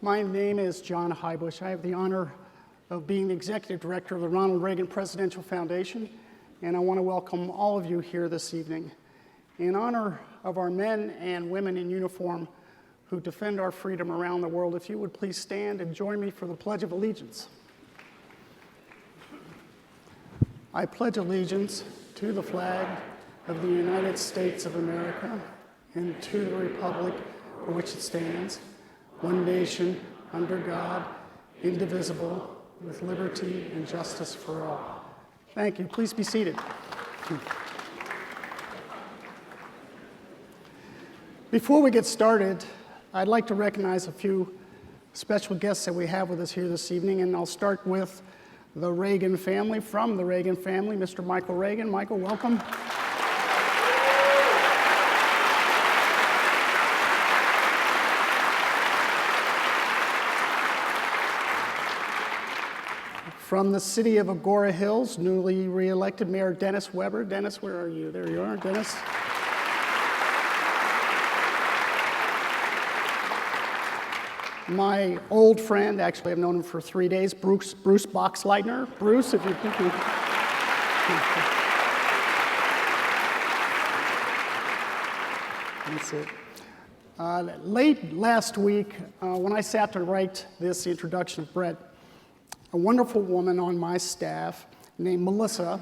My name is John Highbush. I have the honor of being the executive director of the Ronald Reagan Presidential Foundation, and I want to welcome all of you here this evening. In honor of our men and women in uniform who defend our freedom around the world, if you would please stand and join me for the Pledge of Allegiance. I pledge allegiance to the flag of the United States of America and to the republic for which it stands, one nation, under God, indivisible, with liberty and justice for all. Thank you. Please be seated. Before we get started, I'd like to recognize a few special guests that we have with us here this evening, and I'll start with the Reagan family. From the Reagan family, Mr. Michael Reagan. Michael, welcome. From the city of Agora Hills, newly re-elected Mayor Dennis Weber. Dennis, where are you? There you are, Dennis. My old friend, actually I've known him for 3 days, Bruce Boxleitner. Bruce, if you think you... That's it. Late last week, when I sat to write this introduction of Bret, a wonderful woman on my staff named Melissa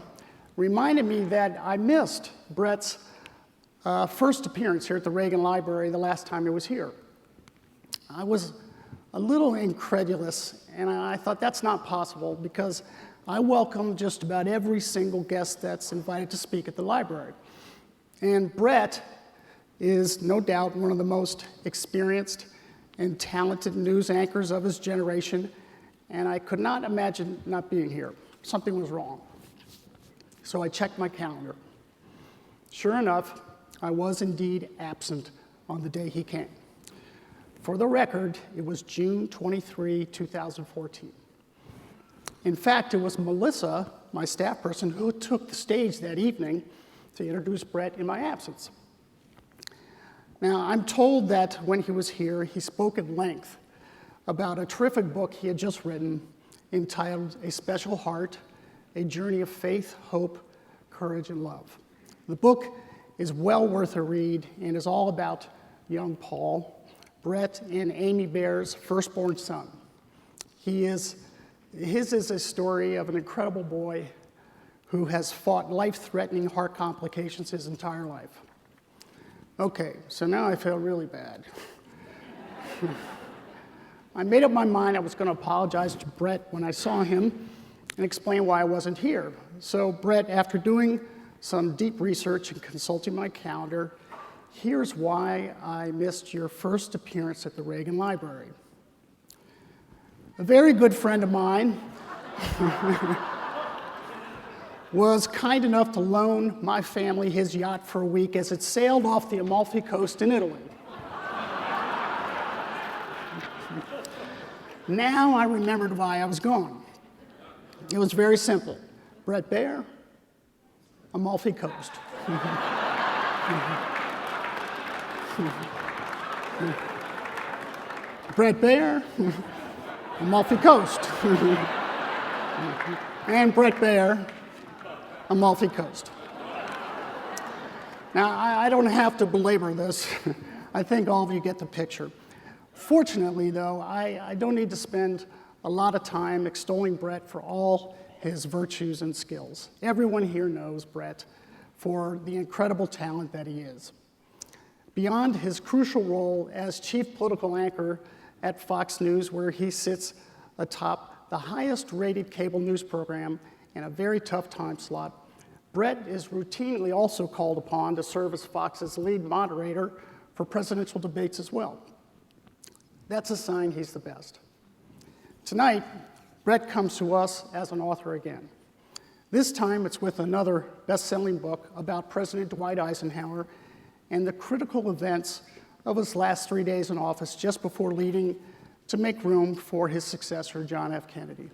reminded me that I missed Bret's first appearance here at the Reagan Library the last time he was here. I was a little incredulous, and I thought that's not possible because I welcome just about every single guest that's invited to speak at the library. And Bret is no doubt one of the most experienced and talented news anchors of his generation, and I could not imagine not being here. Something was wrong. So I checked my calendar. Sure enough, I was indeed absent on the day he came. For the record, it was June 23, 2014. In fact, it was Melissa, my staff person, who took the stage that evening to introduce Bret in my absence. Now, I'm told that when he was here, he spoke at length about a terrific book he had just written entitled A Special Heart, A Journey of Faith, Hope, Courage, and Love. The book is well worth a read and is all about young Paul, Bret and Amy Baier's firstborn son. His is a story of an incredible boy who has fought life-threatening heart complications his entire life. Okay, so now I feel really bad. I made up my mind I was going to apologize to Bret when I saw him and explain why I wasn't here. So Bret, after doing some deep research and consulting my calendar, here's why I missed your first appearance at the Reagan Library. A very good friend of mine was kind enough to loan my family his yacht for a week as it sailed off the Amalfi Coast in Italy. Now I remembered why I was gone. It was very simple. Bret Baier, Amalfi Coast. Bret Baier, Amalfi Coast. And Bret Baier, Amalfi Coast. Now, I don't have to belabor this. I think all of you get the picture. Fortunately, though, I don't need to spend a lot of time extolling Bret for all his virtues and skills. Everyone here knows Bret for the incredible talent that he is. Beyond his crucial role as chief political anchor at Fox News, where he sits atop the highest-rated cable news program in a very tough time slot, Bret is routinely also called upon to serve as Fox's lead moderator for presidential debates as well. That's a sign he's the best. Tonight, Bret comes to us as an author again. This time, it's with another best-selling book about President Dwight Eisenhower and the critical events of his last 3 days in office just before leaving to make room for his successor, John F. Kennedy.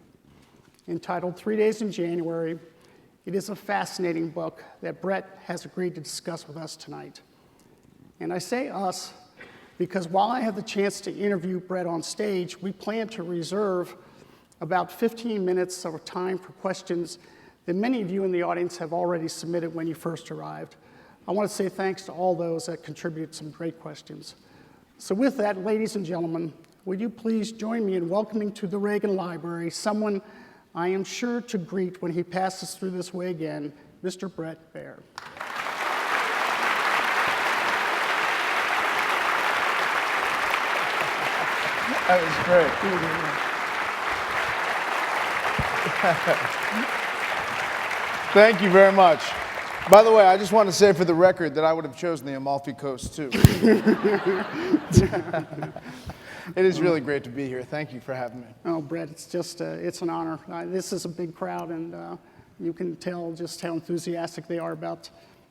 Entitled 3 Days in January, it is a fascinating book that Bret has agreed to discuss with us tonight. And I say us because while I have the chance to interview Bret on stage, we plan to reserve about 15 minutes of time for questions that many of you in the audience have already submitted when you first arrived. I want to say thanks to all those that contributed some great questions. So with that, ladies and gentlemen, would you please join me in welcoming to the Reagan Library someone I am sure to greet when he passes through this way again, Mr. Bret Baier. That was great. Thank you very much. By the way, I just want to say for the record that I would have chosen the Amalfi Coast too. It is really great to be here. Thank you for having me. Oh, Bret, it's just, it's an honor. This is a big crowd, and you can tell just how enthusiastic they are about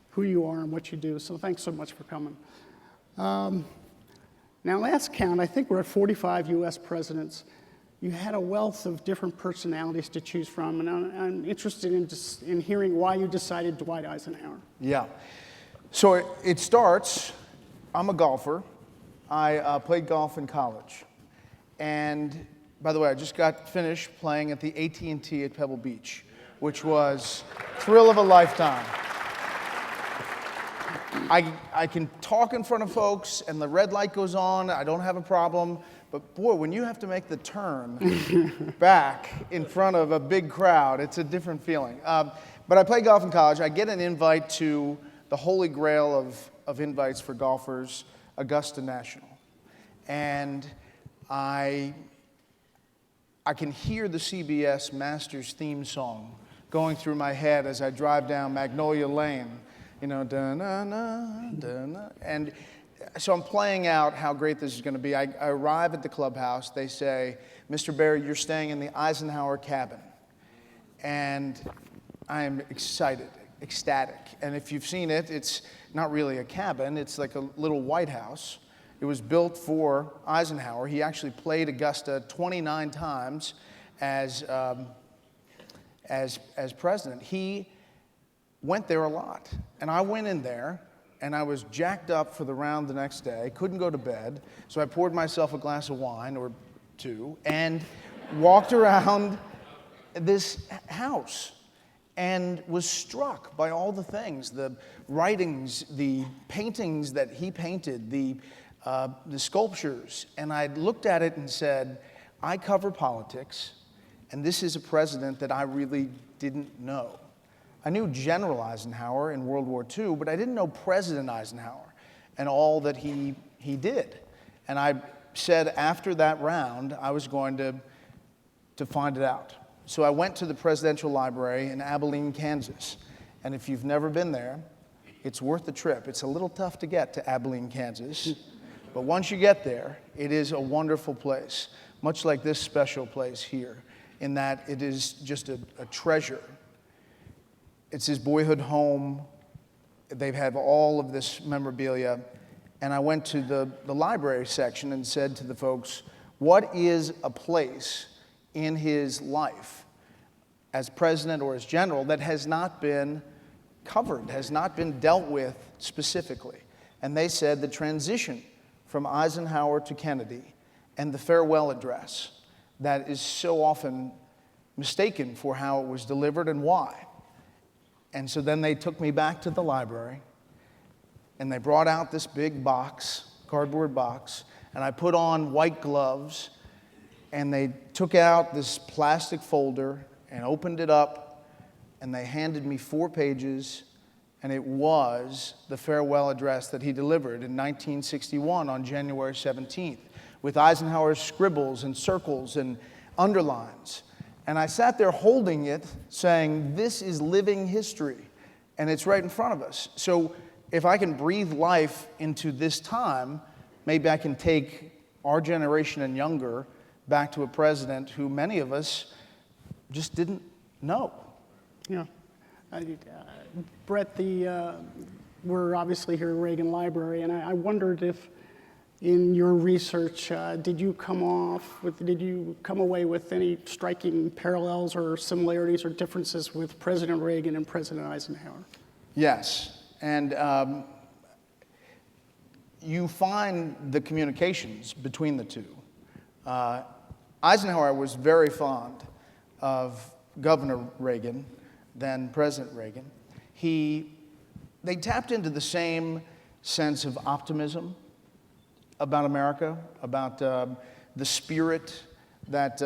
who you are and what you do. So thanks so much for coming. Now, last count, I think we're at 45 U.S. presidents. You had a wealth of different personalities to choose from, and I'm interested in hearing why you decided Dwight Eisenhower. Yeah. So it starts, I'm a golfer. I played golf in college. And by the way, I just got finished playing at the AT&T at Pebble Beach, which was thrill of a lifetime. I can talk in front of folks, and the red light goes on. I don't have a problem. But boy, when you have to make the turn back in front of a big crowd, it's a different feeling. But I played golf in college. I get an invite to the holy grail of invites for golfers, Augusta National. And I can hear the CBS Masters theme song going through my head as I drive down Magnolia Lane. You know, da-na-na, da-na. And so I'm playing out how great this is going to be. I arrive at the clubhouse. They say, Mr. Baier, you're staying in the Eisenhower cabin. And I'm excited, ecstatic. And if you've seen it, it's not really a cabin. It's like a little White House. It was built for Eisenhower. He actually played Augusta 29 times as president. He went there a lot. And I went in there, and I was jacked up for the round the next day, couldn't go to bed, so I poured myself a glass of wine or two and walked around this house and was struck by all the things, the writings, the paintings that he painted, the sculptures. And I looked at it and said, I cover politics, and this is a president that I really didn't know. I knew General Eisenhower in World War II, but I didn't know President Eisenhower and all that he did. And I said after that round, I was going to find it out. So I went to the Presidential Library in Abilene, Kansas. And if you've never been there, it's worth the trip. It's a little tough to get to Abilene, Kansas. But once you get there, it is a wonderful place, much like this special place here, in that it is just a treasure. It's his boyhood home. They have all of this memorabilia. And I went to the library section and said to the folks, what is a place in his life as president or as general that has not been covered, has not been dealt with specifically? And they said the transition from Eisenhower to Kennedy and the farewell address that is so often mistaken for how it was delivered and why. And so then they took me back to the library, and they brought out this big box, cardboard box, and I put on white gloves, and they took out this plastic folder and opened it up, and they handed me 4 pages, and it was the farewell address that he delivered in 1961 on January 17th, with Eisenhower's scribbles and circles and underlines. And I sat there holding it, saying, this is living history, and it's right in front of us. So if I can breathe life into this time, maybe I can take our generation and younger back to a president who many of us just didn't know. Yeah. Bret, we're obviously here at Reagan Library, and I wondered if in your research, did you come away with any striking parallels or similarities or differences with President Reagan and President Eisenhower? Yes, and you find the communications between the two. Eisenhower was very fond of Governor Reagan, then President Reagan. They tapped into the same sense of optimism about America, about the spirit that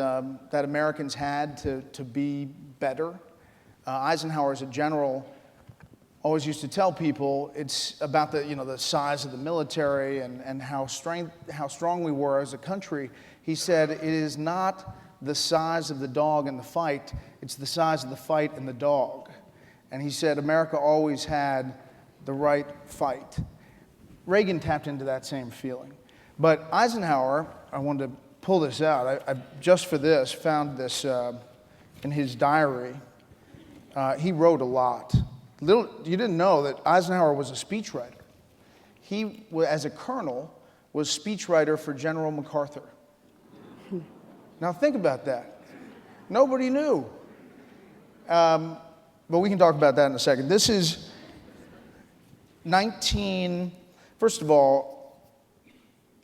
Americans had to be better. Eisenhower, as a general, always used to tell people it's about the size of the military and how strong we were as a country. He said, it is not the size of the dog in the fight, it's the size of the fight in the dog. And he said America always had the right fight. Reagan tapped into that same feeling. But Eisenhower, I wanted to pull this out. I just for this, found this in his diary. He wrote a lot. You didn't know that Eisenhower was a speechwriter. He, as a colonel, was speechwriter for General MacArthur. Now think about that. Nobody knew. But we can talk about that in a second. This is first of all,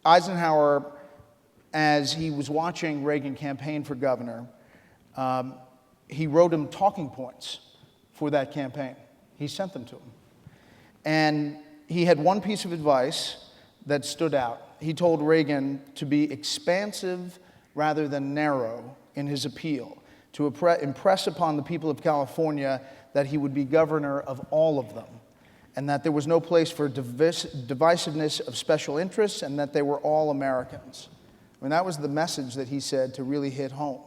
Eisenhower, as he was watching Reagan campaign for governor, he wrote him talking points for that campaign. He sent them to him. And he had one piece of advice that stood out. He told Reagan to be expansive rather than narrow in his appeal, to impress upon the people of California that he would be governor of all of them, and that there was no place for divisiveness of special interests, and that they were all Americans. I mean, that was the message that he said to really hit home.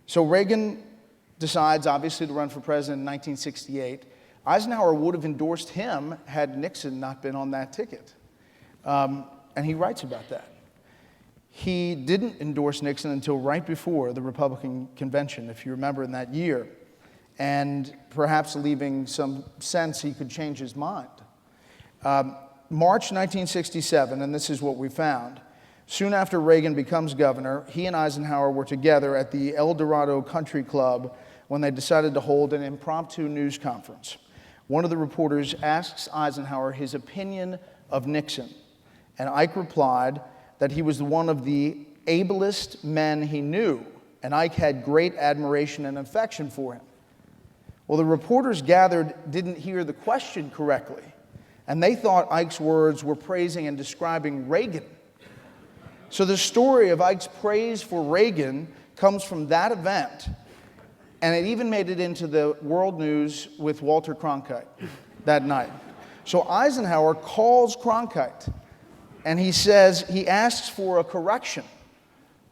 So Reagan decides, obviously, to run for president in 1968. Eisenhower would have endorsed him had Nixon not been on that ticket. And he writes about that. He didn't endorse Nixon until right before the Republican convention, if you remember, in that year, and perhaps leaving some sense he could change his mind. March 1967, and this is what we found. Soon after Reagan becomes governor, he and Eisenhower were together at the El Dorado Country Club when they decided to hold an impromptu news conference. One of the reporters asks Eisenhower his opinion of Nixon, and Ike replied that he was one of the ablest men he knew, and Ike had great admiration and affection for him. Well, the reporters gathered didn't hear the question correctly, and they thought Ike's words were praising and describing Reagan. So the story of Ike's praise for Reagan comes from that event, and it even made it into the world news with Walter Cronkite that night. So Eisenhower calls Cronkite, and he asks for a correction,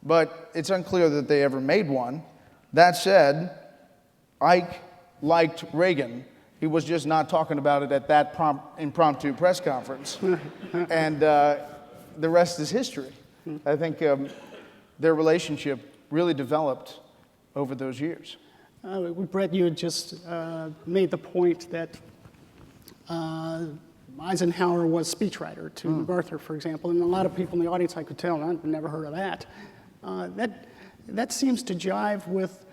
but it's unclear that they ever made one. That said, Ike liked Reagan. He was just not talking about it at that impromptu press conference. And the rest is history. I think their relationship really developed over those years. Bret, you had just made the point that Eisenhower was speechwriter to MacArthur, for example, and a lot of people in the audience, I could tell, I've never heard of that. That seems to jive with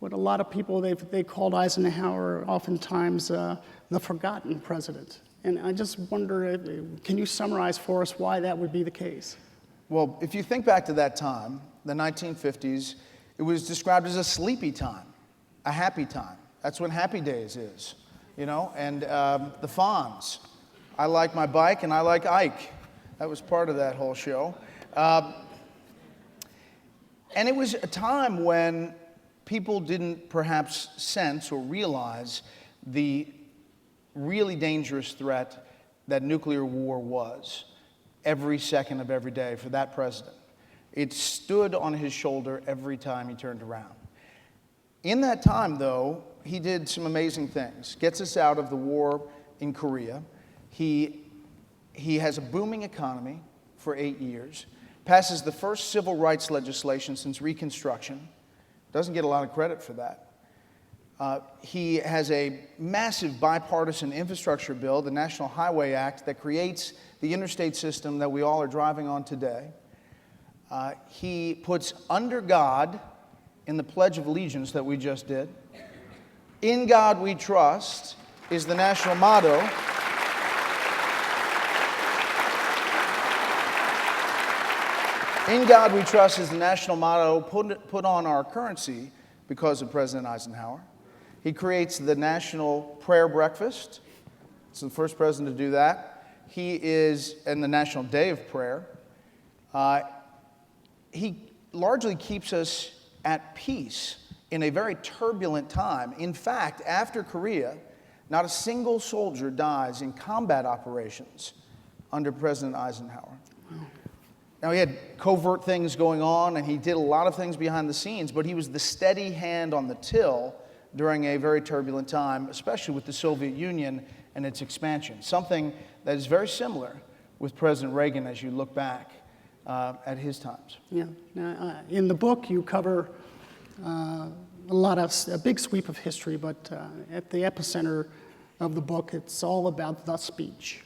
what a lot of people, they called Eisenhower oftentimes the forgotten president. And I just wonder, can you summarize for us why that would be the case? Well, if you think back to that time, the 1950s, it was described as a sleepy time, a happy time. That's when Happy Days is, you know, and the Fonz. I like my bike and I like Ike. That was part of that whole show. And it was a time when people didn't perhaps sense or realize the really dangerous threat that nuclear war was every second of every day for that president. It stood on his shoulder every time he turned around. In that time, though, he did some amazing things. Gets us out of the war in Korea. He has a booming economy for 8 years. Passes the first civil rights legislation since Reconstruction. Doesn't get a lot of credit for that. He has a massive bipartisan infrastructure bill, the National Highway Act, that creates the interstate system that we all are driving on today. He puts under God in the Pledge of Allegiance that we just did. In God we trust is the national motto. In God We Trust is the national motto put on our currency because of President Eisenhower. He creates the National Prayer Breakfast. It's the first president to do that. He is, and the National Day of Prayer. He largely keeps us at peace in a very turbulent time. In fact, after Korea, not a single soldier dies in combat operations under President Eisenhower. Now, he had covert things going on, and he did a lot of things behind the scenes, but he was the steady hand on the till during a very turbulent time, especially with the Soviet Union and its expansion. Something that is very similar with President Reagan as you look back at his times. Yeah. Now, in the book, you cover a big sweep of history, but at the epicenter of the book, it's all about the speech.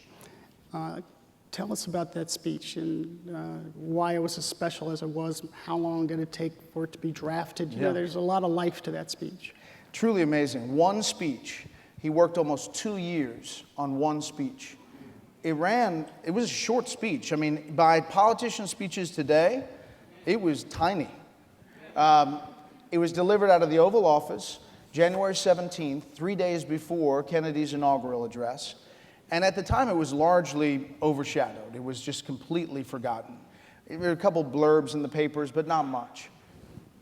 Tell us about that speech and why it was as special as it was. How long did it take for it to be drafted? You know, there's a lot of life to that speech. Truly amazing. One speech. He worked almost 2 years on one speech. It was a short speech. I mean, by politician speeches today, it was tiny. It was delivered out of the Oval Office January 17th, 3 days before Kennedy's inaugural address. And at the time, it was largely overshadowed. It was just completely forgotten. There were a couple blurbs in the papers, but not much.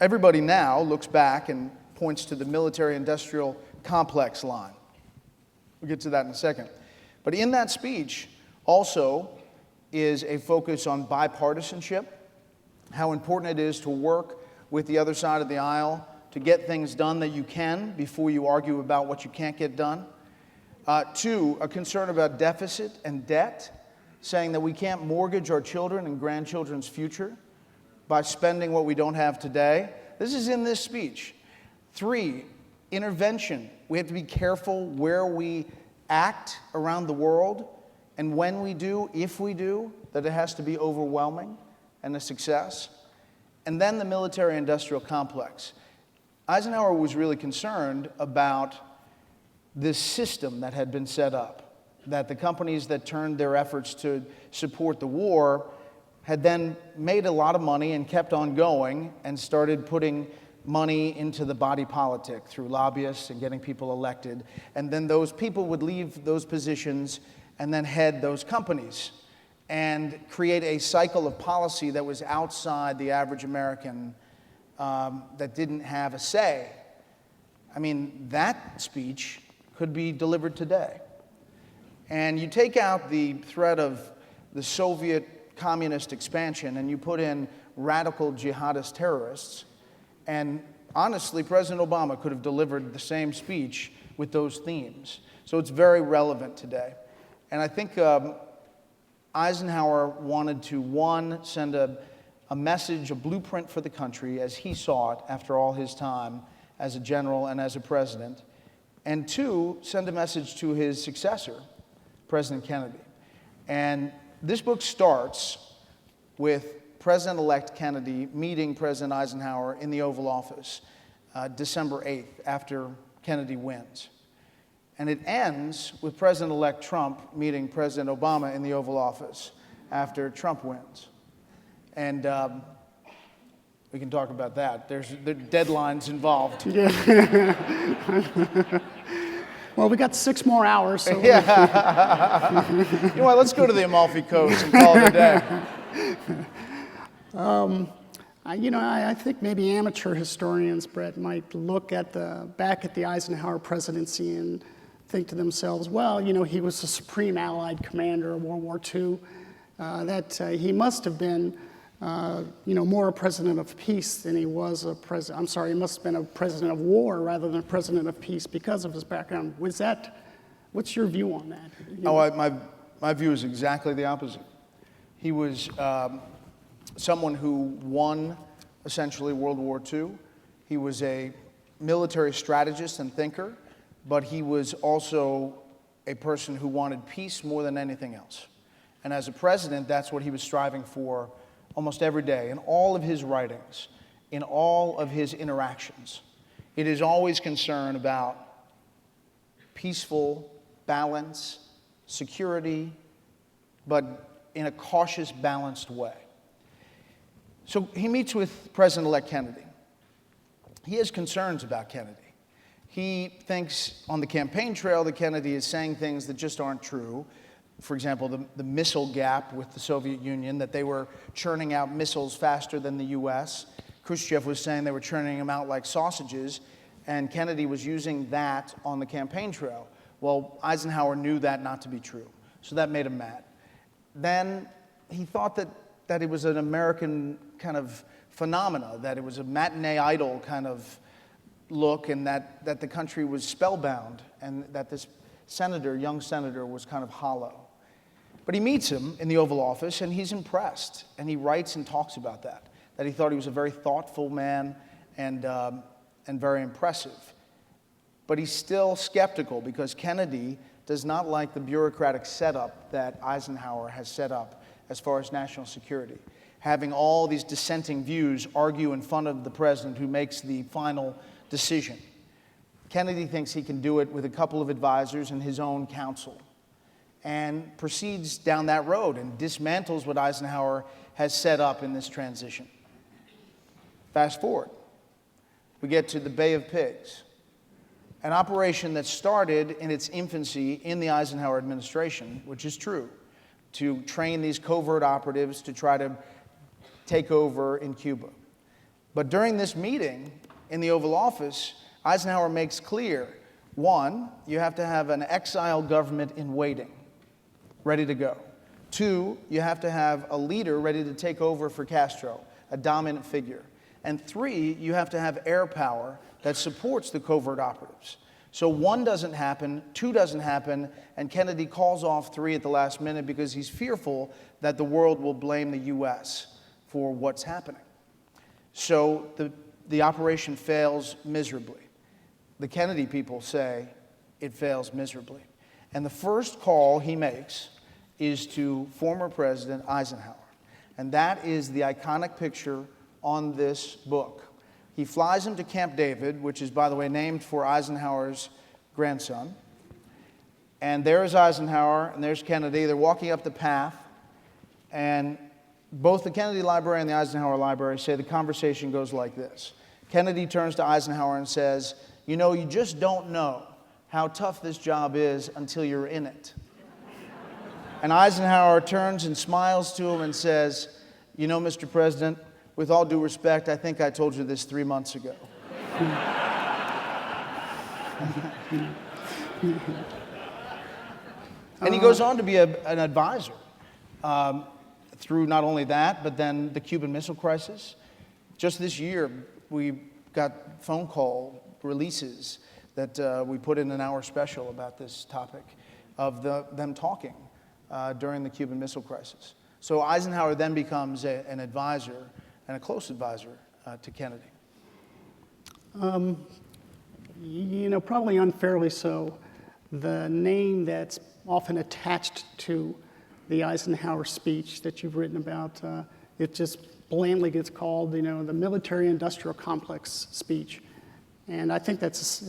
Everybody now looks back and points to the military-industrial complex line. We'll get to that in a second. But in that speech also is a focus on bipartisanship, how important it is to work with the other side of the aisle to get things done that you can before you argue about what you can't get done. 2, a concern about deficit and debt, saying that we can't mortgage our children and grandchildren's future by spending what we don't have today. This is in this speech. 3, intervention. We have to be careful where we act around the world, and when we do, if we do, that it has to be overwhelming and a success. And then the military-industrial complex. Eisenhower was really concerned about this system that had been set up, that the companies that turned their efforts to support the war had then made a lot of money and kept on going and started putting money into the body politic through lobbyists and getting people elected. And then those people would leave those positions and then head those companies and create a cycle of policy that was outside the average American that didn't have a say. I mean, that speech could be delivered today. And you take out the threat of the Soviet communist expansion and you put in radical jihadist terrorists, and honestly, President Obama could have delivered the same speech with those themes. So it's very relevant today. And I think Eisenhower wanted to, 1, send a message, a blueprint for the country as he saw it after all his time as a general and as a president, and 2, send a message to his successor, President Kennedy. And this book starts with President-elect Kennedy meeting President Eisenhower in the Oval Office December 8th, after Kennedy wins. And it ends with President-elect Trump meeting President Obama in the Oval Office after Trump wins. And we can talk about that. There are deadlines involved. Yeah. Well, we got 6 more hours. So yeah. You know what? Let's go to the Amalfi Coast and call it a day. I think maybe amateur historians, Bret, might look at back at the Eisenhower presidency and think to themselves, well, he was the supreme Allied commander of World War II, that he must have been, more a president of peace than he was a president. I'm sorry, he must have been a president of war rather than a president of peace because of his background. What's your view on that? My view is exactly the opposite. He was someone who won, essentially, World War II. He was a military strategist and thinker, but he was also a person who wanted peace more than anything else. And as a president, that's what he was striving for almost every day, in all of his writings, in all of his interactions. It is always concern about peaceful balance, security, but in a cautious, balanced way. So he meets with President-elect Kennedy. He has concerns about Kennedy. He thinks on the campaign trail that Kennedy is saying things that just aren't true. For example, the missile gap with the Soviet Union, that they were churning out missiles faster than the US. Khrushchev was saying they were churning them out like sausages, and Kennedy was using that on the campaign trail. Well, Eisenhower knew that not to be true, so that made him mad. Then he thought that it was an American kind of phenomena, that it was a matinee idol kind of look, and that the country was spellbound, and that this young senator, was kind of hollow. But he meets him in the Oval Office, and he's impressed, and he writes and talks about that he thought he was a very thoughtful man and very impressive. But he's still skeptical because Kennedy does not like the bureaucratic setup that Eisenhower has set up as far as national security, having all these dissenting views argue in front of the president who makes the final decision. Kennedy thinks he can do it with a couple of advisors and his own counsel, and proceeds down that road and dismantles what Eisenhower has set up in this transition. Fast forward, we get to the Bay of Pigs, an operation that started in its infancy in the Eisenhower administration, which is true, to train these covert operatives to try to take over in Cuba. But during this meeting in the Oval Office, Eisenhower makes clear, one, you have to have an exile government in waiting, ready to go. Two, you have to have a leader ready to take over for Castro, a dominant figure. And three, you have to have air power that supports the covert operatives. So one doesn't happen, two doesn't happen, and Kennedy calls off three at the last minute because he's fearful that the world will blame the US for what's happening. So the operation fails miserably. The Kennedy people say it fails miserably. And the first call he makes is to former President Eisenhower. And that is the iconic picture on this book. He flies him to Camp David, which is, by the way, named for Eisenhower's grandson. And there's Eisenhower, and there's Kennedy. They're walking up the path, and both the Kennedy Library and the Eisenhower Library say the conversation goes like this. Kennedy turns to Eisenhower and says, "You know, you just don't know how tough this job is until you're in it." And Eisenhower turns and smiles to him and says, "You know, Mr. President, with all due respect, I think I told you this 3 months ago." And he goes on to be an advisor through not only that, but then the Cuban Missile Crisis. Just this year, we got phone call releases that we put in an hour special about this topic of them talking during the Cuban Missile Crisis. So Eisenhower then becomes an advisor, and a close advisor to Kennedy. You know, probably unfairly so, the name that's often attached to the Eisenhower speech that you've written about, it just blandly gets called, you know, the military-industrial complex speech. And I think that's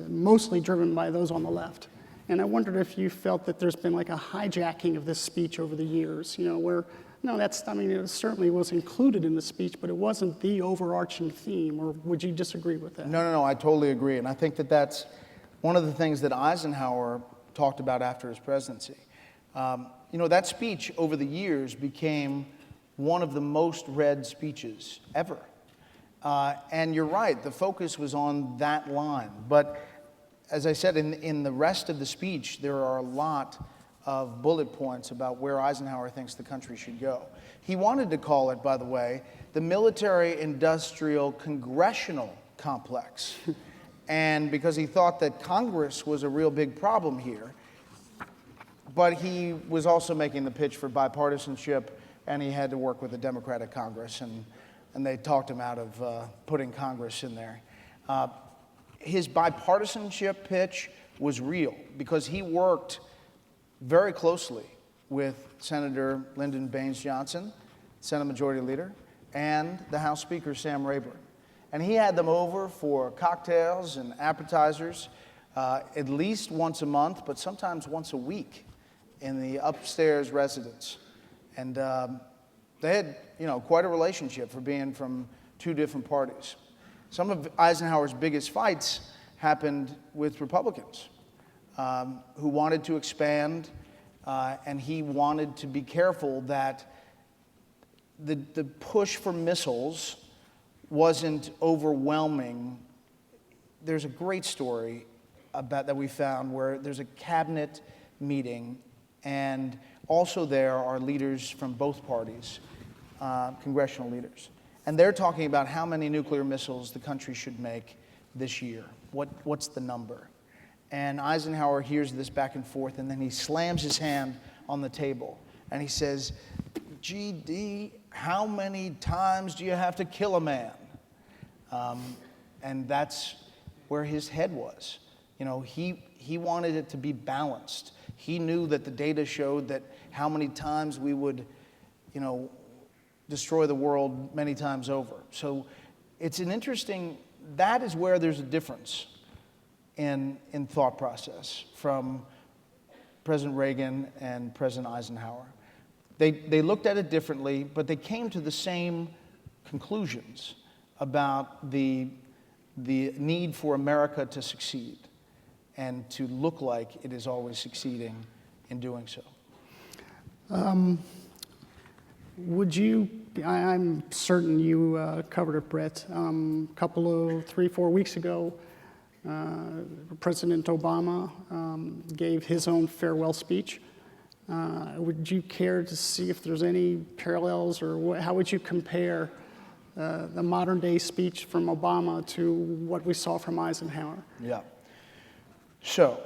mostly driven by those on the left. And I wondered if you felt that there's been like a hijacking of this speech over the years, you know, where, no, I mean, it certainly was included in the speech, but it wasn't the overarching theme, or would you disagree with that? No, I totally agree. And I think that that's one of the things that Eisenhower talked about after his presidency. You know, that speech over the years became one of the most read speeches ever. And you're right, the focus was on that line. But as I said, in the rest of the speech, there are a lot of bullet points about where Eisenhower thinks the country should go. He wanted to call it, by the way, the military-industrial congressional complex. And because he thought that Congress was a real big problem here, but he was also making the pitch for bipartisanship, and he had to work with the Democratic Congress, and they talked him out of putting Congress in there. His bipartisanship pitch was real because he worked very closely with Senator Lyndon Baines Johnson, Senate Majority Leader, and the House Speaker, Sam Rayburn. And he had them over for cocktails and appetizers at least once a month, but sometimes once a week in the upstairs residence. And They had, quite a relationship for being from two different parties. Some of Eisenhower's biggest fights happened with Republicans who wanted to expand, and he wanted to be careful that the push for missiles wasn't overwhelming. There's a great story about that we found where there's a cabinet meeting, and also there are leaders from both parties, congressional leaders, and they're talking about how many nuclear missiles the country should make this year. What's the number? And Eisenhower hears this back and forth, and then he slams his hand on the table, and he says, "GD, how many times do you have to kill a man?" And that's where his head was. He wanted it to be balanced. He knew that the data showed that how many times we would, destroy the world many times over. So it's an interesting, that is where there's a difference in thought process from President Reagan and President Eisenhower. They looked at it differently, but they came to the same conclusions about the need for America to succeed and to look like it is always succeeding in doing so. I'm certain you covered it, Bret. A couple of 3-4 weeks ago, President Obama gave his own farewell speech. Would you care to see if there's any parallels, or how would you compare the modern day speech from Obama to what we saw from Eisenhower? Yeah. So,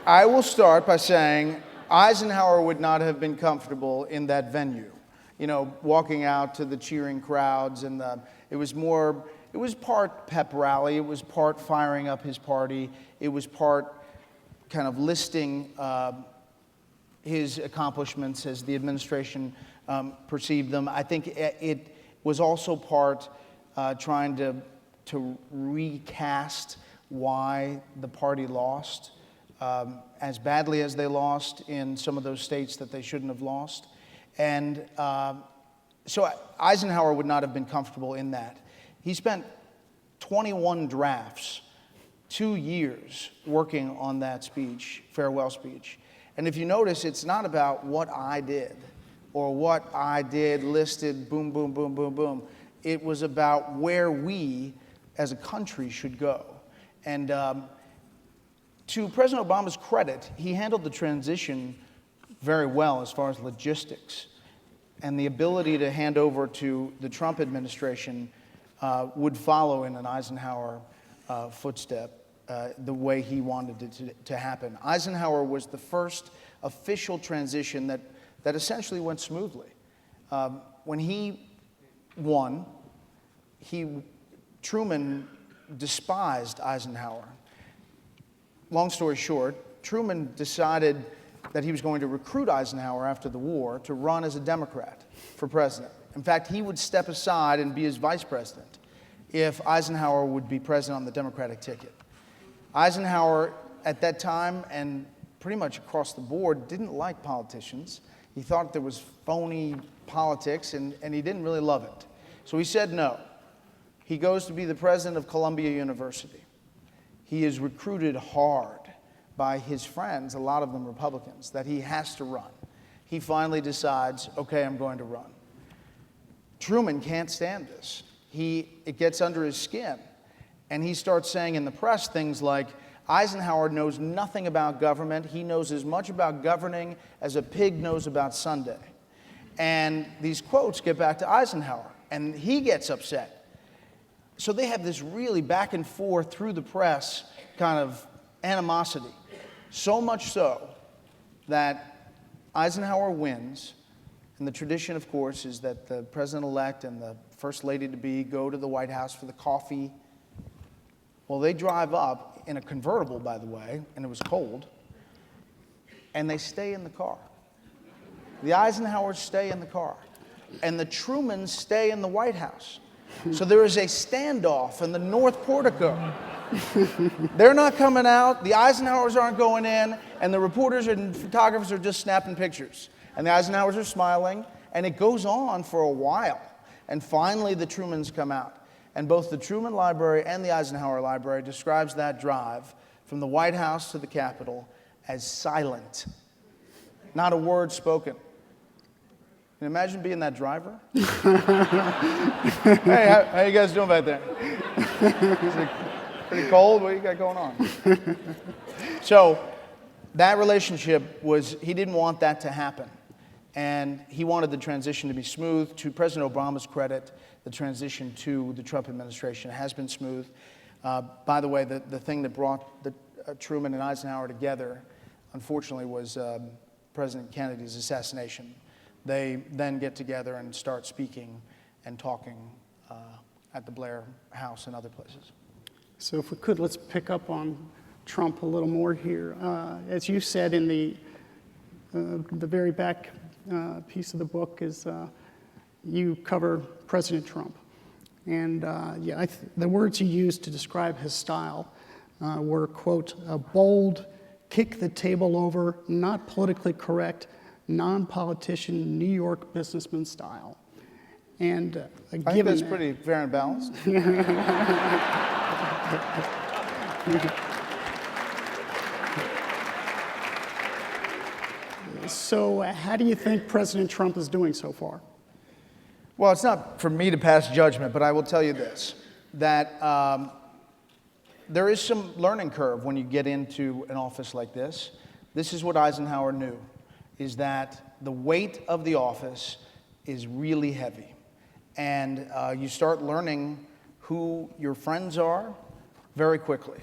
I will start by saying Eisenhower would not have been comfortable in that venue. Walking out to the cheering crowds, and it was part pep rally, it was part firing up his party, it was part kind of listing his accomplishments as the administration perceived them. I think it was also part trying to recast why the party lost as badly as they lost in some of those states that they shouldn't have lost. And so Eisenhower would not have been comfortable in that. He spent 21 drafts, 2 years working on that speech, farewell speech. And if you notice, it's not about what I did or what I did listed, boom, boom, boom, boom, boom. It was about where we as a country should go. And to President Obama's credit, he handled the transition very well as far as logistics. And the ability to hand over to the Trump administration would follow in an Eisenhower footstep the way he wanted it to happen. Eisenhower was the first official transition that essentially went smoothly. When he won, Truman despised Eisenhower. Long story short, Truman decided that he was going to recruit Eisenhower after the war to run as a Democrat for president. In fact, he would step aside and be his vice president if Eisenhower would be president on the Democratic ticket. Eisenhower, at that time, and pretty much across the board, didn't like politicians. He thought there was phony politics, and he didn't really love it. So he said no. He goes to be the president of Columbia University. He is recruited hard by his friends, a lot of them Republicans, that he has to run. He finally decides, okay, I'm going to run. Truman can't stand this. It gets under his skin, and he starts saying in the press things like, Eisenhower knows nothing about government. He knows as much about governing as a pig knows about Sunday. And these quotes get back to Eisenhower, and he gets upset. So they have this really back and forth through the press kind of animosity. So much so that Eisenhower wins, and the tradition, of course, is that the president-elect and the first lady-to-be go to the White House for the coffee. Well, they drive up in a convertible, by the way, and it was cold, and they stay in the car. The Eisenhowers stay in the car, and the Trumans stay in the White House. So there is a standoff in the north portico. They're not coming out, the Eisenhowers aren't going in, and the reporters and photographers are just snapping pictures. And the Eisenhowers are smiling, and it goes on for a while. And finally, the Trumans come out. And both the Truman Library and the Eisenhower Library describes that drive from the White House to the Capitol as silent. Not a word spoken. Can you imagine being that driver? Hey, how you guys doing back there? Is it pretty cold? What you got going on? So that relationship was, he didn't want that to happen. And he wanted the transition to be smooth. To President Obama's credit, the transition to the Trump administration has been smooth. By the way, the thing that brought Truman and Eisenhower together, unfortunately, was President Kennedy's assassination. They then get together and start speaking and talking at the Blair House and other places. So if we could, let's pick up on Trump a little more here. As you said in the very back piece of the book is you cover President Trump. And the words you used to describe his style were, quote, a bold, kick the table over, not politically correct, non-politician New York businessman style. And I think that's pretty fair and balanced. So how do you think President Trump is doing so far? Well, it's not for me to pass judgment, but I will tell you this, that there is some learning curve when you get into an office like this. This is what Eisenhower knew, is that the weight of the office is really heavy. And you start learning who your friends are very quickly.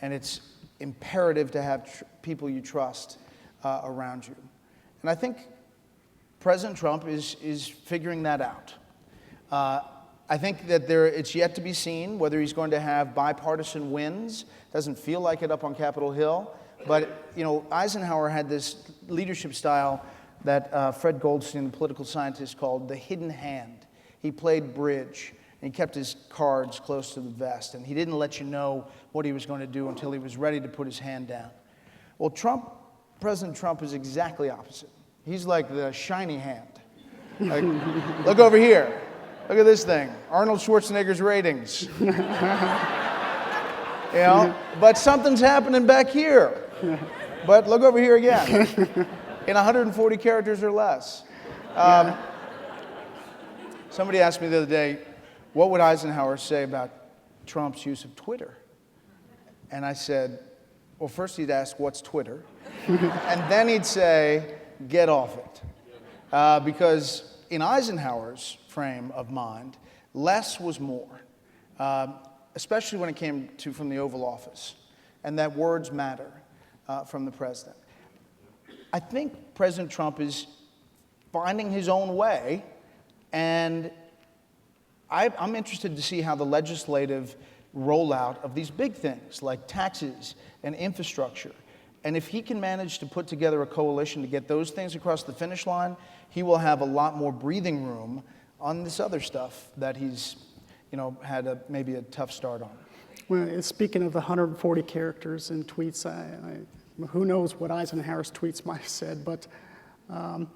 And it's imperative to have people you trust around you. And I think President Trump is figuring that out. I think that it's yet to be seen whether he's going to have bipartisan wins. Doesn't feel like it up on Capitol Hill. But, you know, Eisenhower had this leadership style that Fred Goldstein, the political scientist, called the hidden hand. He played bridge, and he kept his cards close to the vest, and he didn't let you know what he was going to do until he was ready to put his hand down. Well, President Trump is exactly opposite. He's like the shiny hand. Like, look over here. Look at this thing. Arnold Schwarzenegger's ratings. You know, but something's happening back here. But look over here again. In 140 characters or less. Somebody asked me the other day, what would Eisenhower say about Trump's use of Twitter? And I said, well, first he'd ask, what's Twitter? And then he'd say, get off it. Because in Eisenhower's frame of mind, less was more, especially when it came to from the Oval Office, and that words matter from the president. I think President Trump is finding his own way, and I'm interested to see how the legislative rollout of these big things like taxes and infrastructure, and if he can manage to put together a coalition to get those things across the finish line, he will have a lot more breathing room on this other stuff that he's, you know, had maybe a tough start on. Well, speaking of the 140 characters in tweets, who knows what Eisenhower's tweets might have said, but and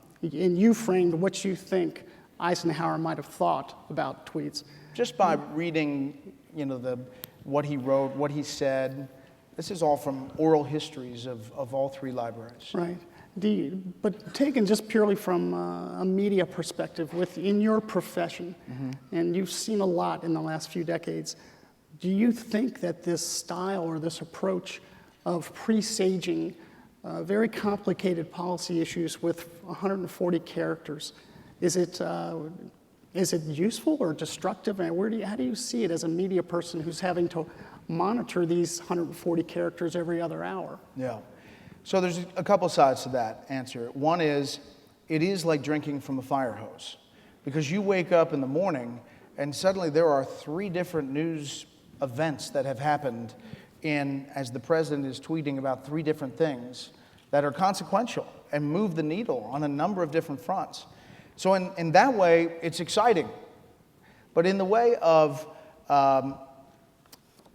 you framed what you think Eisenhower might have thought about tweets. Just by reading, you know, what he wrote, what he said. This is all from oral histories of all three libraries. Right. But taken just purely from a media perspective, within your profession, and you've seen a lot in the last few decades, do you think that this style or this approach of presaging very complicated policy issues with 140 characters, is it useful or destructive? And how do you see it as a media person who's having to monitor these 140 characters every other hour? Yeah. So there's a couple sides to that answer. One is, it is like drinking from a fire hose, because you wake up in the morning and suddenly there are 3 different news events that have happened as the president is tweeting about 3 different things that are consequential and move the needle on a number of different fronts. So in that way, it's exciting. but in the way of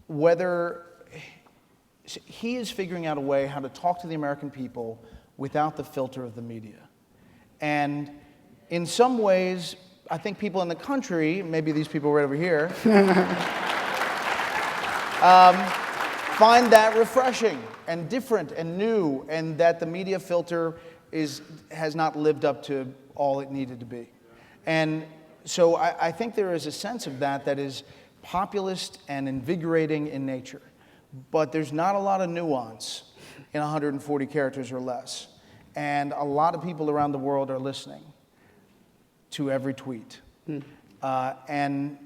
whether he is figuring out a way how to talk to the American people without the filter of the media. And in some ways, I think people in the country, maybe these people right over here, find that refreshing and different and new, and that the media filter has not lived up to all it needed to be. And so I think there is a sense of that is populist and invigorating in nature. But there's not a lot of nuance in 140 characters or less. And a lot of people around the world are listening to every tweet. And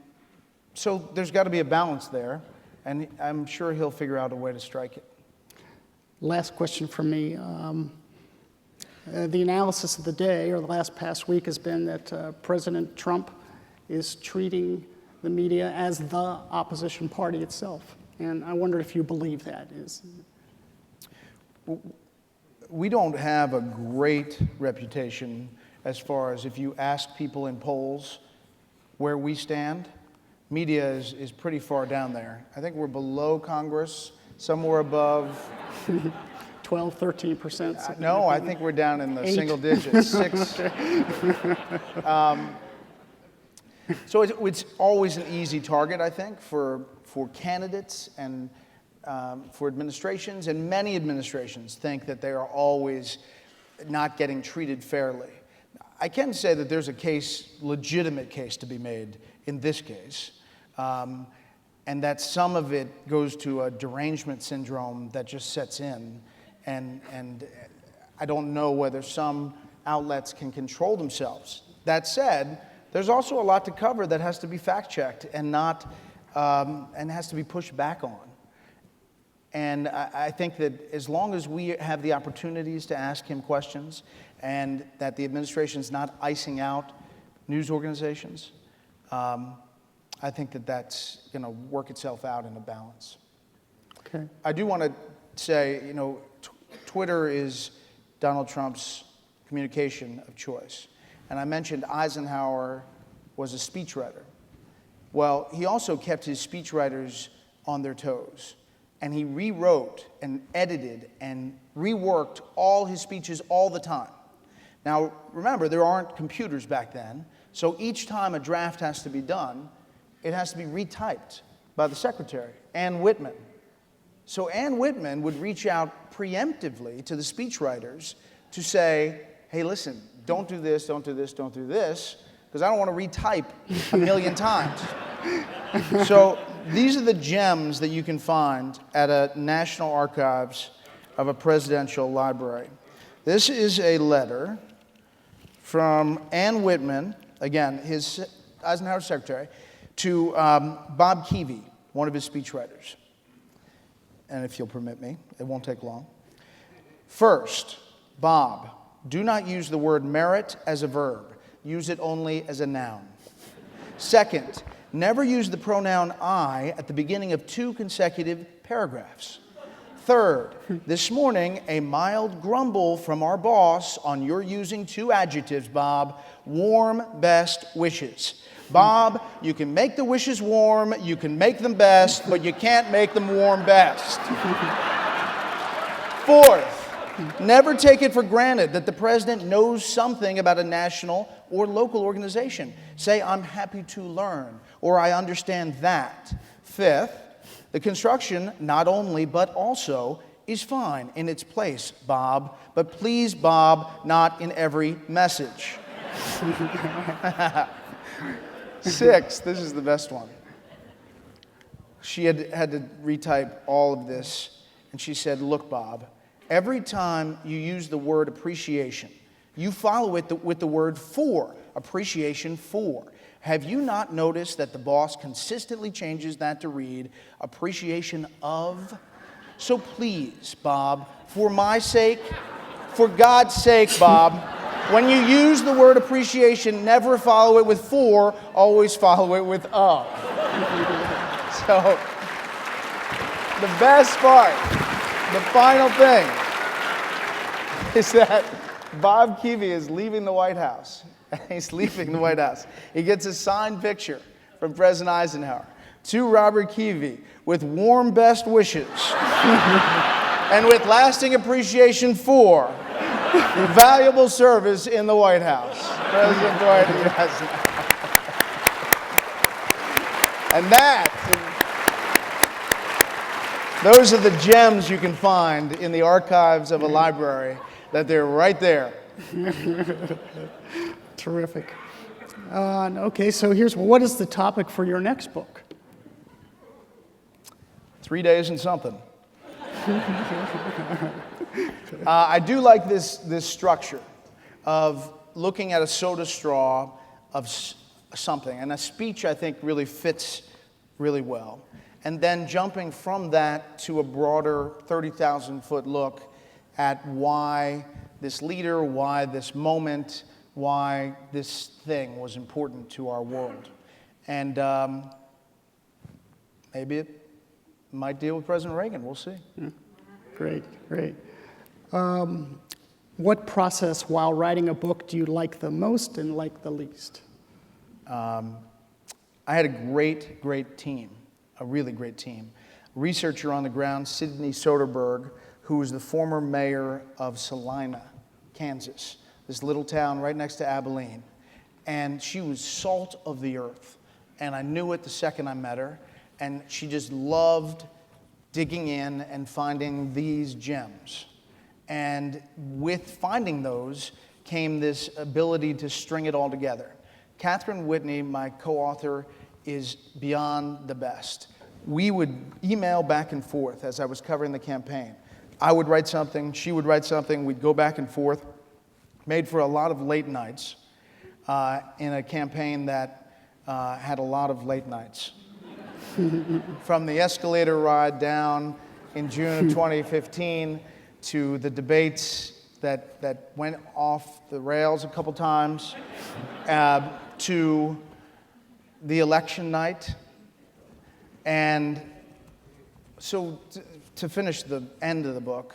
so there's got to be a balance there. And I'm sure he'll figure out a way to strike it. Last question from me. The analysis of the day, or the past week, has been that President Trump is treating the media as the opposition party itself. And I wondered if you believe that is. We don't have a great reputation as far as if you ask people in polls where we stand. Media is pretty far down there. I think we're below Congress, somewhere above 12, 13%. No, I think we're down in the single digits, 6. So it's always an easy target, I think, for candidates and for administrations, and many administrations think that they are always not getting treated fairly. I can say that there's a legitimate case to be made in this case, and that some of it goes to a derangement syndrome that just sets in, and I don't know whether some outlets can control themselves. That said, there's also a lot to cover that has to be fact-checked and has to be pushed back on. And I think that as long as we have the opportunities to ask him questions, and that the administration's not icing out news organizations, I think that that's going to work itself out in a balance. Okay. I do want to say, Twitter is Donald Trump's communication of choice. And I mentioned Eisenhower was a speechwriter. Well, he also kept his speechwriters on their toes. And he rewrote and edited and reworked all his speeches all the time. Now, remember, there aren't computers back then, so each time a draft has to be done, it has to be retyped by the secretary, Ann Whitman. So Ann Whitman would reach out preemptively to the speechwriters to say, hey, listen, don't do this, don't do this, don't do this, because I don't want to retype a million times. So these are the gems that you can find at a National Archives of a presidential library. This is a letter from Ann Whitman, again, his Eisenhower secretary, to Bob Keevy, one of his speechwriters. And if you'll permit me, it won't take long. First, Bob, do not use the word merit as a verb. Use it only as a noun. Second, never use the pronoun I at the beginning of 2 consecutive paragraphs. Third, this morning, a mild grumble from our boss on your using 2 adjectives, Bob. Warm best wishes. Bob, you can make the wishes warm, you can make them best, but you can't make them warm best. Fourth, never take it for granted that the president knows something about a national or local organization. Say, I'm happy to learn, or I understand that. Fifth, the construction, not only, but also, is fine in its place, Bob. But please, Bob, not in every message. Sixth, this is the best one. She had to retype all of this, and she said, look, Bob, every time you use the word appreciation, you follow it with the word for, appreciation for. Have you not noticed that the boss consistently changes that to read appreciation of? So please, Bob, for my sake, for God's sake, Bob, when you use the word appreciation, never follow it with for, always follow it with of. So, the best part, the final thing, is that Bob Keevy is leaving the White House. He's leaving the White House. He gets a signed picture from President Eisenhower. To Robert Kevey, with warm best wishes and with lasting appreciation for valuable service in the White House. President Dwight Eisenhower. And those are the gems you can find in the archives of a library, that they're right there. Terrific. Okay, so what is the topic for your next book? 3 days and something. I do like this structure of looking at a soda straw of something, and a speech I think really fits really well, and then jumping from that to a broader 30,000-foot look at why this leader, why this moment, why this thing was important to our world. And maybe it might deal with President Reagan. We'll see. Great. What process while writing a book do you like the most and like the least? I had a great team, a really great team. Researcher on the ground, Sidney Soderberg, who was the former mayor of Salina, Kansas, this little town right next to Abilene. And she was salt of the earth. And I knew it the second I met her. And she just loved digging in and finding these gems. And with finding those came this ability to string it all together. Catherine Whitney, my co-author, is beyond the best. We would email back and forth as I was covering the campaign. I would write something, she would write something, we'd go back and forth. Made for a lot of late nights in a campaign that had a lot of late nights. From the escalator ride down in June of 2015 to the debates that went off the rails a couple times, to the election night. And so to finish the end of the book,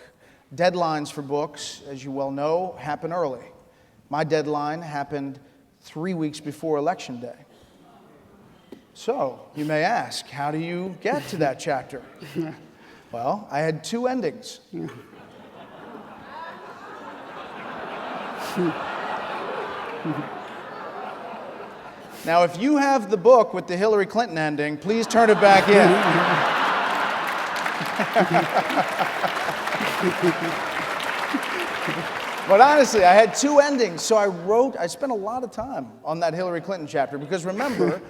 deadlines for books, as you well know, happen early. My deadline happened 3 weeks before Election Day. So, you may ask, how do you get to that chapter? Well, I had 2 endings. Now, if you have the book with the Hillary Clinton ending, please turn it back in. But honestly, I had 2 endings, so I spent a lot of time on that Hillary Clinton chapter, because remember,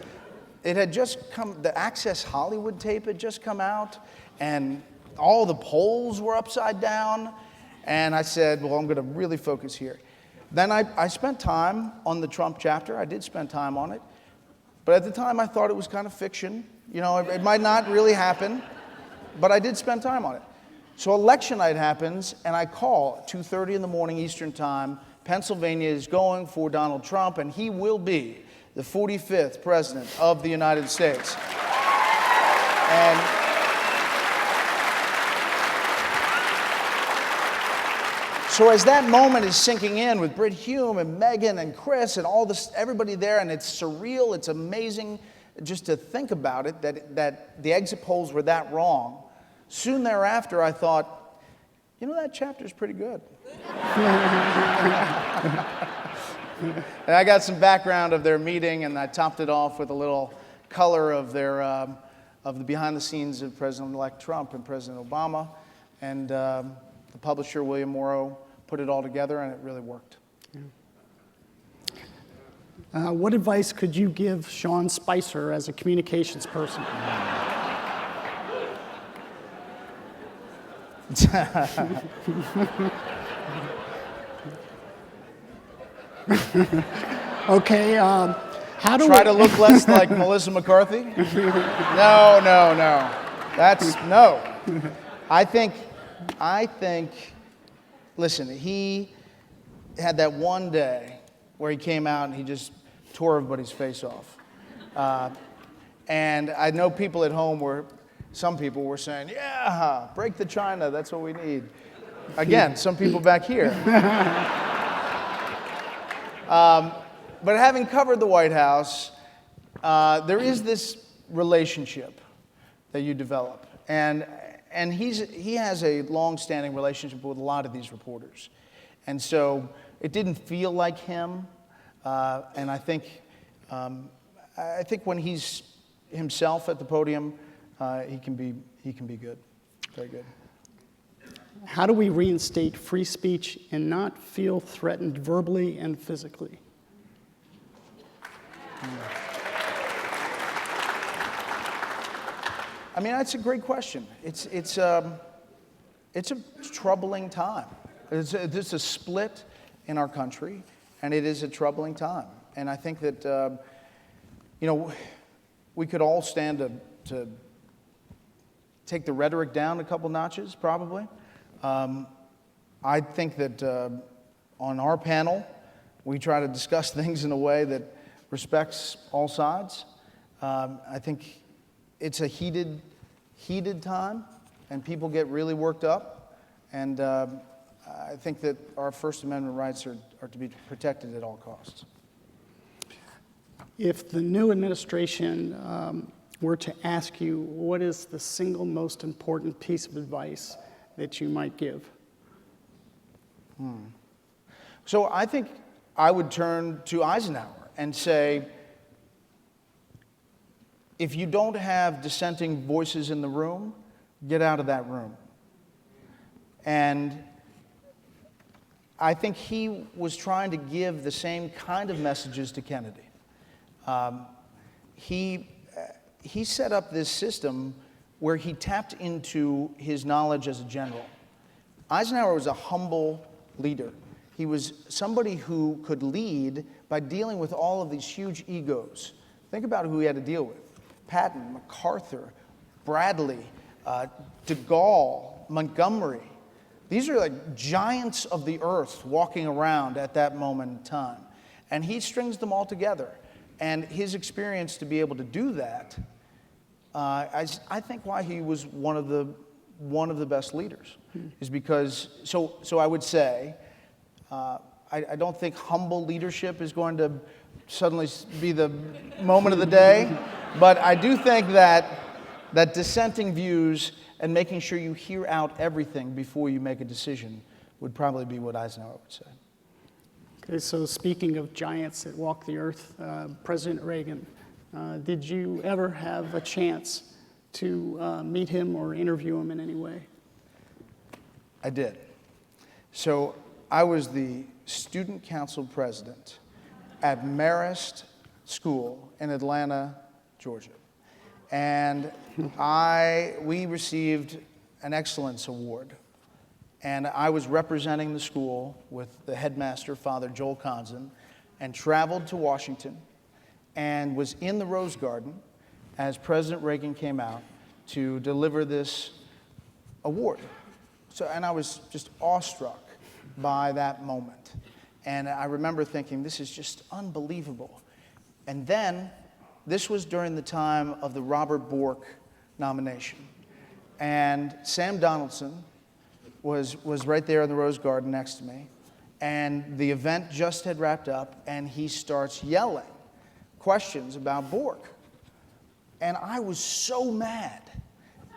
it had just come, the Access Hollywood tape had just come out, and all the polls were upside down, and I said, well, I'm going to really focus here. Then I spent time on the Trump chapter. I did spend time on it, but at the time I thought it was kind of fiction. You know, it might not really happen, but I did spend time on it. So election night happens, and I call at 2:30 in the morning Eastern Time. Pennsylvania is going for Donald Trump, and he will be the 45th President of the United States. And so as that moment is sinking in with Brit Hume and Megan and Chris and all this, everybody there, and it's surreal, it's amazing just to think about it, that the exit polls were that wrong. Soon thereafter, I thought, you know, that chapter's pretty good. And I got some background of their meeting, and I topped it off with a little color of their of the behind the scenes of President-elect Trump and President Obama, and the publisher William Morrow put it all together, and it really worked. What advice could you give Sean Spicer as a communications person? Okay, how do Try to look less like Melissa McCarthy? No. That's no. I think, listen, he had that one day where he came out and he just tore everybody's face off. And I know people at home some people were saying, yeah, break the China, that's what we need. Again, some people back here. But having covered the White House, there is this relationship that you develop. And he has a long-standing relationship with a lot of these reporters. And so it didn't feel like him. And I think when he's himself at the podium, he can be good, very good. How do we reinstate free speech and not feel threatened verbally and physically? I mean, that's a great question. It's a troubling time. There's a split in our country, and it is a troubling time. And I think that we could all stand to take the rhetoric down a couple notches, probably. I think that on our panel, we try to discuss things in a way that respects all sides. I think it's a heated time, and people get really worked up. And I think that our First Amendment rights are to be protected at all costs. If the new administration were to ask you, what is the single most important piece of advice that you might give? So I think I would turn to Eisenhower and say, if you don't have dissenting voices in the room, get out of that room. And I think he was trying to give the same kind of messages to Kennedy. He set up this system where he tapped into his knowledge as a general. Eisenhower was a humble leader. He was somebody who could lead by dealing with all of these huge egos. Think about who he had to deal with. Patton, MacArthur, Bradley, de Gaulle, Montgomery. These are like giants of the earth walking around at that moment in time. And he strings them all together. And his experience to be able to do that, I think why he was one of the best leaders is because, so I would say, I don't think humble leadership is going to suddenly be the moment of the day, but I do think that dissenting views and making sure you hear out everything before you make a decision would probably be what Eisenhower would say. Okay, so speaking of giants that walk the earth, President Reagan, did you ever have a chance to meet him or interview him in any way? I did. So I was the student council president at Marist School in Atlanta, Georgia. And we received an excellence award. And I was representing the school with the headmaster, Father Joel Conzen, and traveled to Washington and was in the Rose Garden as President Reagan came out to deliver this award. And I was just awestruck by that moment. And I remember thinking, this is just unbelievable. And then, this was during the time of the Robert Bork nomination. And Sam Donaldson was right there in the Rose Garden next to me. And the event just had wrapped up, and he starts yelling questions about Bork. And I was so mad.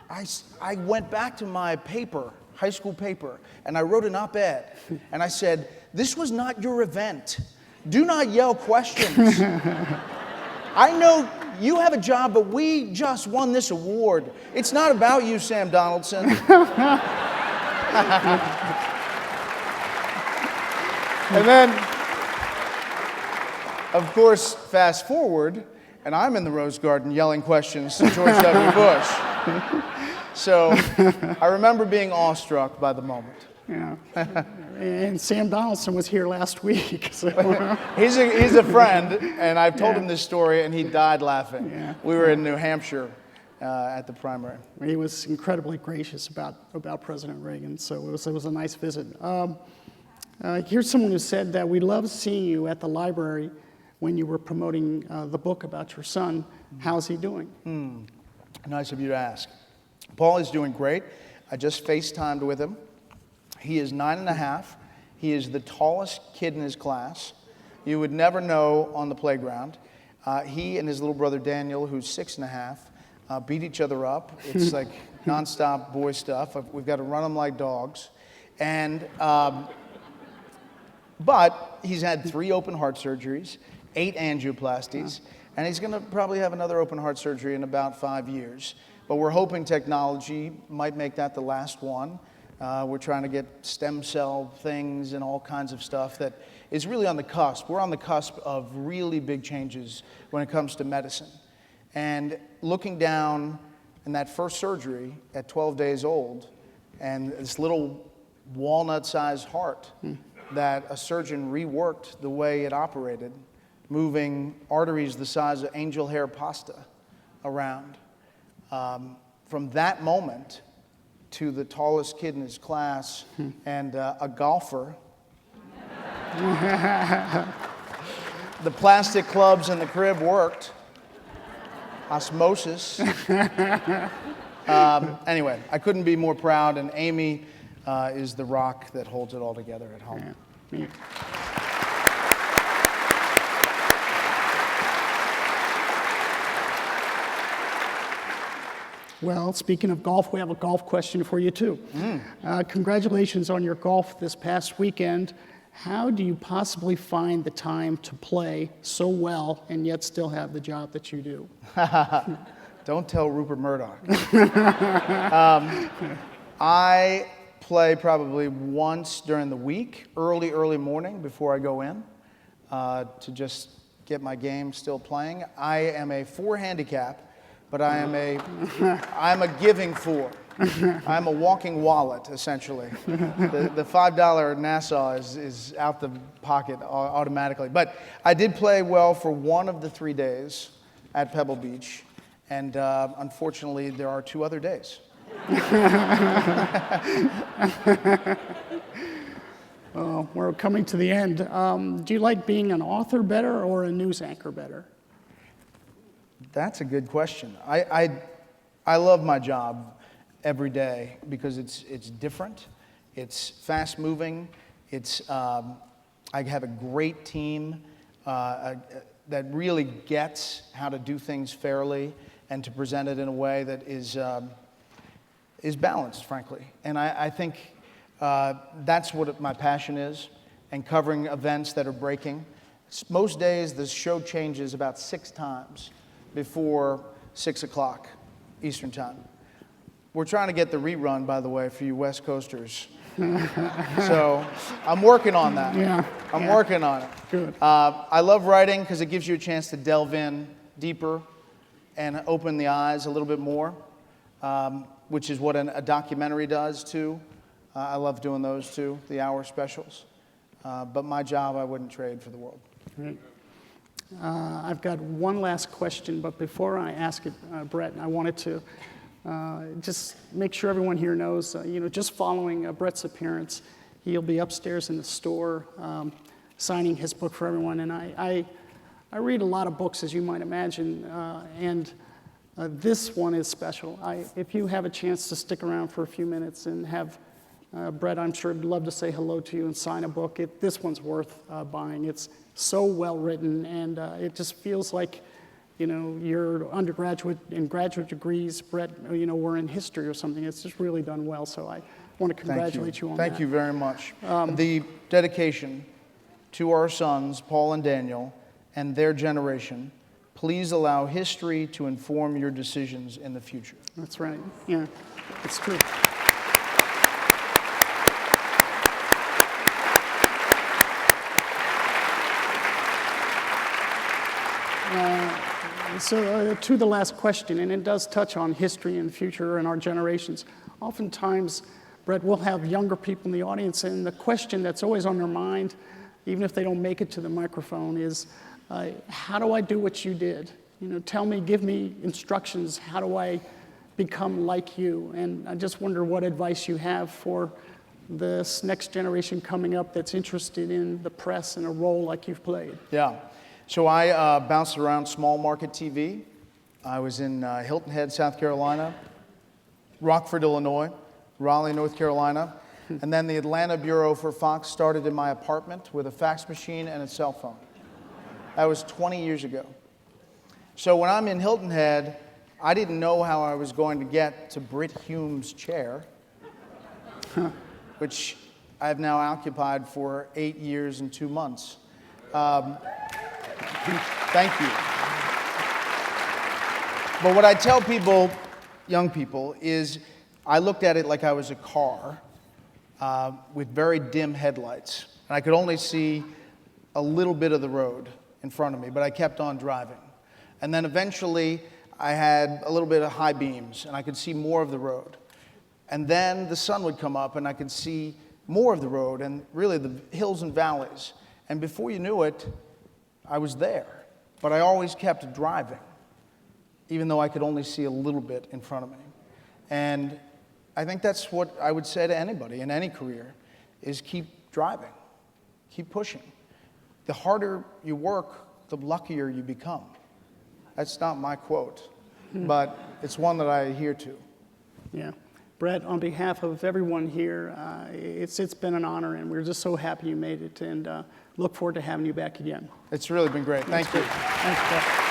I went back to my paper, high school paper, and I wrote an op-ed. And I said, this was not your event. Do not yell questions. I know you have a job, but we just won this award. It's not about you, Sam Donaldson. And then, of course, fast forward, and I'm in the Rose Garden yelling questions to George W. Bush. So I remember being awestruck by the moment. Yeah. And Sam Donaldson was here last week. So. He's a friend, and I've told him this story, and he died laughing. Yeah. We were in New Hampshire at the primary. He was incredibly gracious about President Reagan, so it was a nice visit. Here's someone who said that we loved seeing you at the library when you were promoting the book about your son. How's he doing? Nice of you to ask. Paul is doing great. I just FaceTimed with him. He is 9.5. He is the tallest kid in his class. You would never know on the playground. He and his little brother Daniel, who's 6.5, beat each other up. It's like nonstop boy stuff. We've got to run them like dogs. And, but he's had 3 open heart surgeries, 8 angioplasties, and he's going to probably have another open heart surgery in about 5 years. But we're hoping technology might make that the last one. We're trying to get stem cell things and all kinds of stuff that is really on the cusp. We're on the cusp of really big changes when it comes to medicine. And looking down in that first surgery at 12 days old, and this little walnut-sized heart that a surgeon reworked the way it operated, moving arteries the size of angel hair pasta around. From that moment to the tallest kid in his class and a golfer, the plastic clubs in the crib worked. Osmosis. Anyway, I couldn't be more proud, and Amy is the rock that holds it all together at home. Yeah. Well, speaking of golf, we have a golf question for you too. Congratulations on your golf this past weekend. How do you possibly find the time to play so well and yet still have the job that you do? Don't tell Rupert Murdoch. I play probably once during the week, early morning before I go in, to just get my game still playing. I am a 4 handicap, but I'm a giving 4. I'm a walking wallet, essentially. The $5 Nassau is out the pocket automatically. But I did play well for one of the 3 days at Pebble Beach, and unfortunately, there are 2 other days. We're coming to the end. Do you like being an author better or a news anchor better? That's a good question. I love my job every day because it's different, it's fast moving, I have a great team that really gets how to do things fairly and to present it in a way that is balanced, frankly. And I think that's what my passion is, and covering events that are breaking. Most days the show changes about 6 times before 6 o'clock Eastern time. We're trying to get the rerun, by the way, for you West Coasters. So I'm working on that. I'm working on it. Good. I love writing because it gives you a chance to delve in deeper and open the eyes a little bit more, which is what a documentary does too. I love doing those too, the hour specials. But my job I wouldn't trade for the world. Great. I've got one last question, but before I ask it, Bret, I wanted to just make sure everyone here knows, just following Bret's appearance, he'll be upstairs in the store signing his book for everyone. And I read a lot of books, as you might imagine, and this one is special. If you have a chance to stick around for a few minutes and have Bret, I'm sure, would love to say hello to you and sign a book. This one's worth buying. It's so well written, and it just feels like your undergraduate and graduate degrees, Bret, were in history or something. It's just really done well, so I want to congratulate you on that. Thank you very much. The dedication to our sons, Paul and Daniel, and their generation. Please allow history to inform your decisions in the future. That's right. Yeah, it's true. So to the last question, and it does touch on history and future and our generations. Oftentimes, Bret, we'll have younger people in the audience, and the question that's always on their mind, even if they don't make it to the microphone, is how do I do what you did? Tell me, give me instructions. How do I become like you? And I just wonder what advice you have for this next generation coming up that's interested in the press and a role like you've played. Yeah. So I bounced around small market TV. I was in Hilton Head, South Carolina, Rockford, Illinois, Raleigh, North Carolina, and then the Atlanta bureau for Fox started in my apartment with a fax machine and a cell phone. That was 20 years ago. So when I'm in Hilton Head, I didn't know how I was going to get to Britt Hume's chair, which I've now occupied for 8 years and 2 months. Thank you. But what I tell people, young people, is I looked at it like I was a car with very dim headlights. And I could only see a little bit of the road in front of me, but I kept on driving. And then eventually, I had a little bit of high beams, and I could see more of the road. And then the sun would come up, and I could see more of the road, and really the hills and valleys. And before you knew it, I was there. But I always kept driving, even though I could only see a little bit in front of me. And I think that's what I would say to anybody in any career, is keep driving, keep pushing. The harder you work, the luckier you become. That's not my quote, but it's one that I adhere to. Yeah. Bret, on behalf of everyone here, it's been an honor, and we're just so happy you made it, and look forward to having you back again. It's really been great. Thank you. Thanks, Bret.